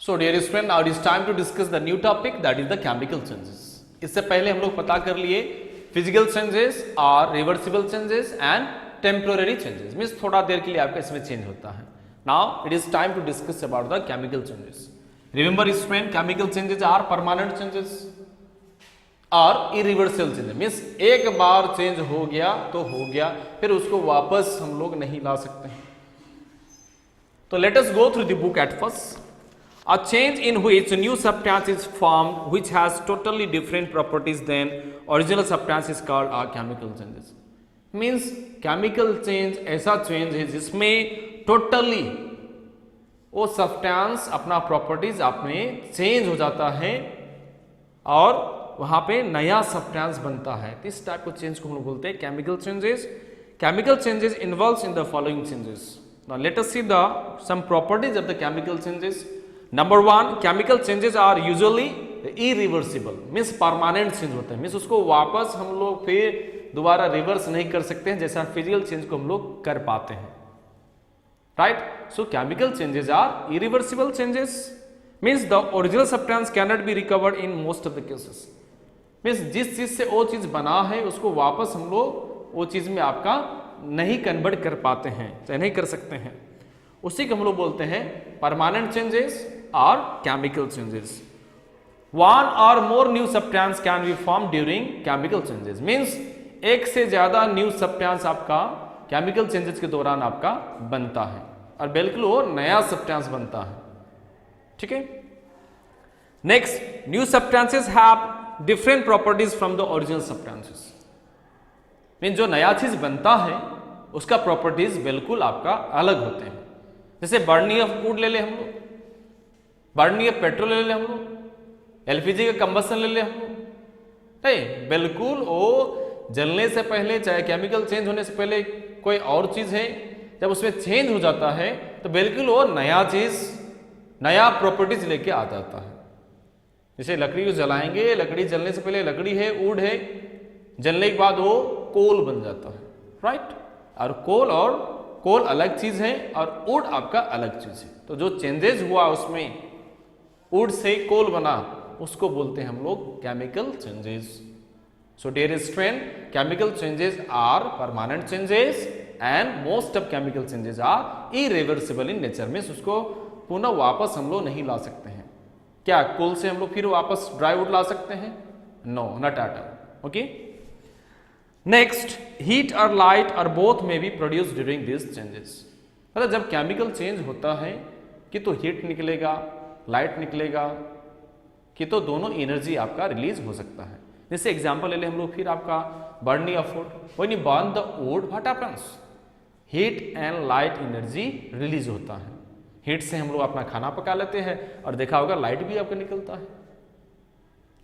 So dear student, now it is time to discuss the new topic that is the chemical changes. इससे पहले हम लोग पता कर लिए फिजिकल चेंजेस और reversible changes and temporary changes, means थोड़ा देर के लिए आपका इसमें चेंज होता है। Now it is time to discuss about the chemical changes. Remember student, chemical changes are permanent changes और इरिवर्सिबल चेंजेस, मीन्स एक बार चेंज हो गया तो हो गया, फिर उसको वापस हम लोग नहीं ला सकते हैं। तो let us go through the book at first. A change in which new substance is formed which has totally different properties than original substance is called a chemical changes. Means chemical change ऐसा change है जिसमें totally वो substance अपना properties अपने change हो जाता है और वहाँ पे नया substance बनता है। इस टाइप को change को हम लोग बोलते हैं chemical changes. Chemical changes involves in the following changes. Now let us see the some properties of the chemical changes. Number one, chemical changes are usually irreversible, means permanent change होते हैं, means उसको वापस हम लोग फिर दोबारा reverse नहीं कर सकते हैं जैसा फिजिकल चेंज को हम लोग कर पाते हैं, right. So chemical changes are irreversible changes, means the original substance can not be recovered in most of the cases, means जिस चीज से वो चीज बना है उसको वापस हम लोग वो चीज में आपका नहीं कन्वर्ट कर पाते हैं, चाहे नहीं कर सकते हैं, उसी को हम लोग बोलते हैं परमानेंट चेंजेस और केमिकल चेंजेस। वन और more new substance can be form during chemical changes, means एक से ज्यादा न्यू सब्सटेंस आपका केमिकल चेंजेस के दौरान आपका बनता है और बिल्कुल वो नया सब्सटेंस बनता है, ठीक है। Next, new substances have different properties from the original substances, means जो नया चीज बनता है उसका प्रॉपर्टीज बिल्कुल आपका अलग होते हैं। जैसे बर्निंग ऑफ फूड ले ले हम लोग, बर्निंग ऑफ पेट्रोल ले ले हम लोग, एलपीजी का कंबसन ले ले हम लोग, नहीं बिल्कुल वो जलने से पहले चाहे केमिकल चेंज होने से पहले कोई और चीज है, जब उसमें चेंज हो जाता है तो बिल्कुल वो नया चीज नया प्रॉपर्टीज लेके आ जाता है। जैसे लकड़ी को जलाएंगे, लकड़ी जलने से पहले लकड़ी है, वुड है, जलने के बाद वो कोल बन जाता है, राइट। और कोल अलग चीज है और वुड आपका अलग चीज है, तो जो चेंजेस हुआ उसमें वुड से कोल बना उसको बोलते हैं हम लोग chemical changes. So dear student, chemical changes are permanent changes and most of chemical changes are irreversible in nature, means उसको पुनः वापस हम लोग नहीं ला सकते हैं। क्या कोल से हम लोग फिर वापस ड्राई वुड ला सकते हैं? No, not at all, okay. Next, heat और लाइट और बोथ में be produce during this changes, मतलब जब केमिकल चेंज होता है कि तो हीट निकलेगा, लाइट निकलेगा, कि तो दोनों एनर्जी आपका रिलीज हो सकता है। जैसे एग्जांपल ले ले हम लोग फिर आपका burning of would, when you burn the wood what happens, heat and light energy release होता है। हीट से हम लोग अपना खाना पका लेते हैं और देखा होगा लाइट भी आपका निकलता है,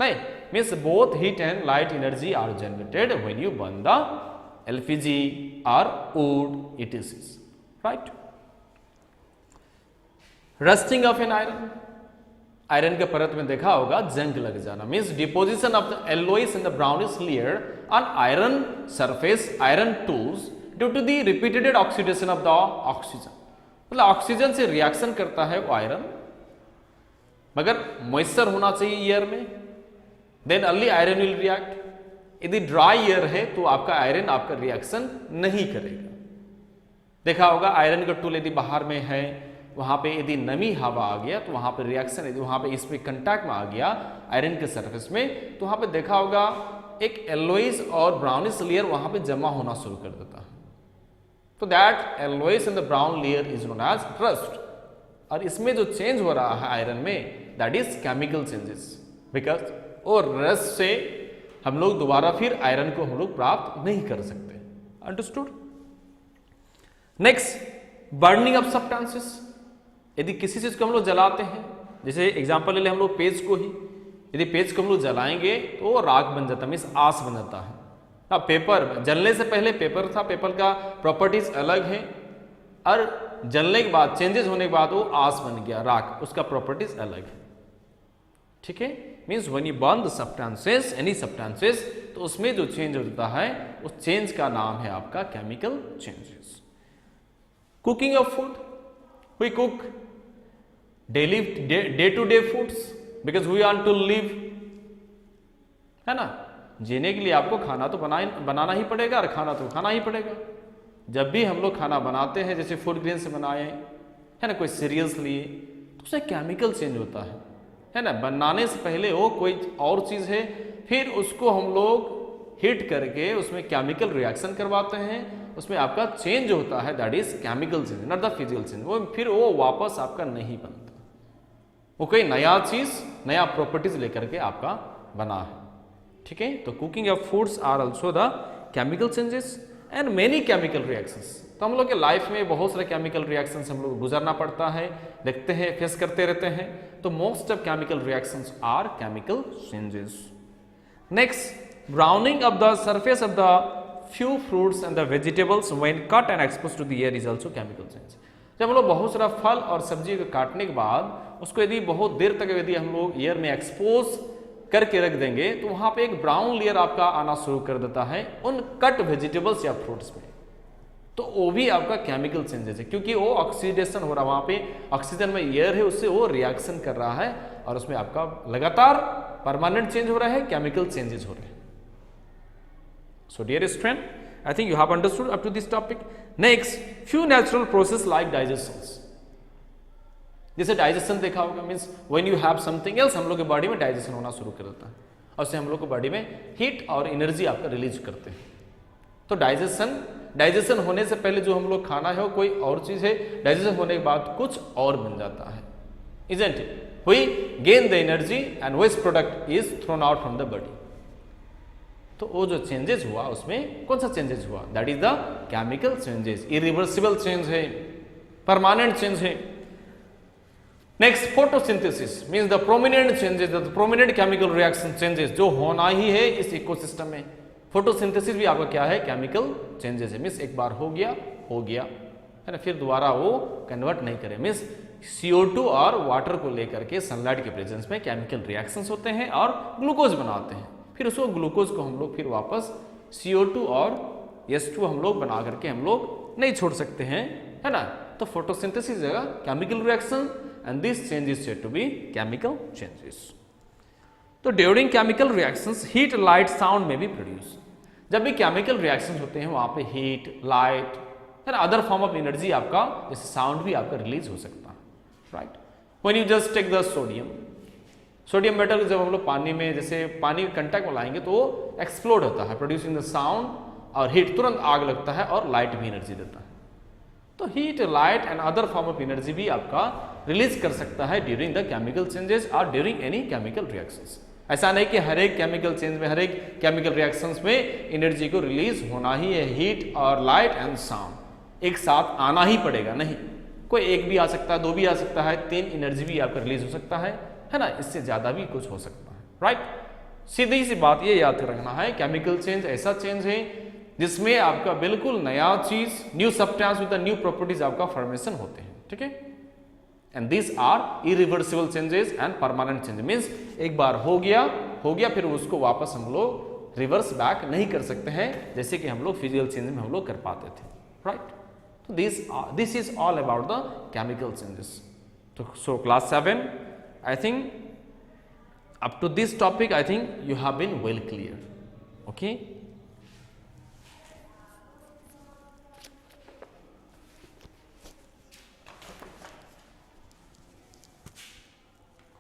नहीं, means both heat and light energy are generated when you burn the LPG और wood it is, right. Rusting of an iron, iron के परत में देखा होगा जंग लग जाना, means deposition of the alloys in the brownish layer on iron surface iron tools due to the repeated oxidation of the oxygen, मतलब oxygen से रिएक्शन करता है वो आयरन, मगर मॉइस्चर होना चाहिए एयर में, then only iron will react. यदि ड्राई एयर है तो आपका आयरन आपका रिएक्शन नहीं करेगा। देखा होगा आयरन का टूल यदि बाहर में है, वहां पे यदि नमी हवा आ गया तो वहां पे रिएक्शन, यदि वहां पे इस पे कंटैक्ट में आ गया आयरन के सरफेस में, तो वहां पे देखा होगा एक एलोइस और ब्राउनिश लेयर वहां पे जमा होना शुरू कर देता है, तो that alloys in the brown layer is known as rust. और इसमें जो चेंज हो रहा है आयरन में, that is chemical changes, because वो रस्ट से हम लोग दोबारा फिर आयरन को हम लोग प्राप्त नहीं कर सकते, understood. Next, burning of substances, यदि किसी चीज को हम लोग जलाते हैं, जैसे एग्जांपल ले ले हम लोग पेज को ही, यदि पेज को हम लोग जलाएंगे तो वो राख बन जाता है, मीन्स आस बन जाता है। अब पेपर जलने से पहले पेपर था, पेपर का प्रॉपर्टीज अलग है, और जलने के बाद चेंजेस होने के बाद वो आस बन गया, राख, उसका प्रॉपर्टीज अलग है, ठीक है। Means when you burn the substances, any substances, तो उसमें जो चेंज होता है उस चेंज का नाम है आपका chemical changes. Cooking of food, we cook daily day to day foods, because we want to live, है ना। जीने के लिए आपको खाना तो बनाना ही पड़ेगा और खाना तो खाना ही पड़ेगा। जब भी हम लोग खाना बनाते हैं, जैसे फूड ग्रेन से बनाए, है ना, कोई सीरियल्स लिए, तो उसमें केमिकल चेंज होता है ना। बनाने से पहले वो कोई और चीज़ है, फिर उसको हम लोग हीट करके उसमें केमिकल रिएक्शन करवाते हैं, उसमें आपका चेंज होता है, that is chemical change, not the physical change. वो फिर वो वापस आपका नहीं बनता, वो कोई नया चीज, नया प्रॉपर्टीज लेकर के आपका बना है, ठीक है। तो cooking of foods are also the chemical changes and many chemical reactions. तो हम लोग के लाइफ में बहुत सारे केमिकल रिएक्शंस हम लोग गुजरना पड़ता है, देखते हैं, फेस करते रहते हैं। तो most of chemical reactions are chemical changes. Next, browning of the surface of the few fruits and the vegetables when cut and exposed to the air is also chemical change। जब हम लोग बहुत सारा फल और सब्जी को काटने के बाद उसको यदि बहुत देर तक यदि हम लोग एयर में एक्सपोज करके रख देंगे, तो वहां पे एक ब्राउन लेयर आपका आना शुरू कर देता है उन कट वेजिटेबल्स या फ्रूट्स में। तो वो भी आपका केमिकल चेंजेस है, क्योंकि वो ऑक्सीडेशन हो रहा है, वहां पे ऑक्सीजन में एयर है, उससे वो रिएक्शन कर रहा है और उसमें आपका लगातार परमानेंट चेंज हो रहा है, केमिकल चेंजेस हो रहे हैं। So dear student, I think you have understood up to this topic. Next, few natural process like digestions. जैसे डाइजेशन देखा होगा, means when you have something else, हम लोग के बॉडी में डाइजेशन होना शुरू कर देता है और उससे हम लोग को बॉडी में हीट और एनर्जी आपका रिलीज करते हैं। तो डाइजेशन होने से पहले जो हम लोग खाना है वो कोई और चीज है, डाइजेशन होने के बाद कुछ और बन जाता है, isn't it? We gain the energy and waste product is thrown out from the body. तो वो जो चेंजेस हुआ उसमें कौन सा चेंजेस हुआ, that is the chemical changes, irreversible change है, परमानेंट चेंज है। Next, photosynthesis means the prominent changes, the prominent chemical reaction changes जो होना ही है इस इकोसिस्टम में। फोटोसिंथेसिस भी आपका क्या है, केमिकल चेंजेस है, मींस एक बार हो गया है ना, फिर दोबारा वो कन्वर्ट नहीं करे, मींस CO2 और वाटर को लेकर के सनलाइट के प्रेजेंस में केमिकल रिएक्शंस होते हैं और ग्लूकोज बनाते हैं, फिर उसको ग्लूकोज को हम लोग फिर वापस CO2 और H2 हम लोग बना करके हम लोग नहीं छोड़ सकते हैं, है ना। तो फोटोसिंथेसिस जगह chemical reaction and this change is said to be chemical changes. तो during chemical reactions heat, light, sound में भी प्रोड्यूस। जब भी केमिकल रिएक्शंस होते हैं वहां पे हीट, लाइट, है ना, अदर फॉर्म ऑफ एनर्जी आपका, जैसे साउंड भी आपका रिलीज हो सकता है, right. When you just take the sodium metal, जब हम लोग पानी में, जैसे पानी के कंटेक्ट में लाएंगे तो वो एक्सप्लोड होता है, प्रोड्यूसिंग द साउंड और हीट, तुरंत आग लगता है और लाइट भी एनर्जी देता है। तो heat, light and other form of energy भी आपका रिलीज कर सकता है ड्यूरिंग द केमिकल चेंजेस और ड्यूरिंग एनी केमिकल रिएक्शंस। ऐसा नहीं कि हर एक केमिकल चेंज में, हर एक केमिकल रिएक्शंस में एनर्जी को रिलीज होना ही है, हीट और लाइट एंड साउंड एक साथ आना ही पड़ेगा, नहीं कोई एक भी आ सकता है, दो भी आ सकता है, 3 एनर्जी भी आपका रिलीज हो सकता है ना, इससे ज्यादा भी कुछ हो सकता है, राइट। सीधी सी बात ये याद रखना है, केमिकल चेंज ऐसा चेंज है जिसमें आपका बिल्कुल नया चीज, new substance with new properties आपका फॉर्मेशन होते हैं, ठीक है। And this are irreversible changes and permanent change, means एक बार हो गया फिर उसको वापस हम लोग रिवर्स बैक नहीं कर सकते हैं, जैसे कि हम लोग फिजिकल चेंज में हम लोग कर पाते थे, राइट। तो this is all about the chemical changes. तो so class 7, I think up to this topic I think you have been well clear, okay।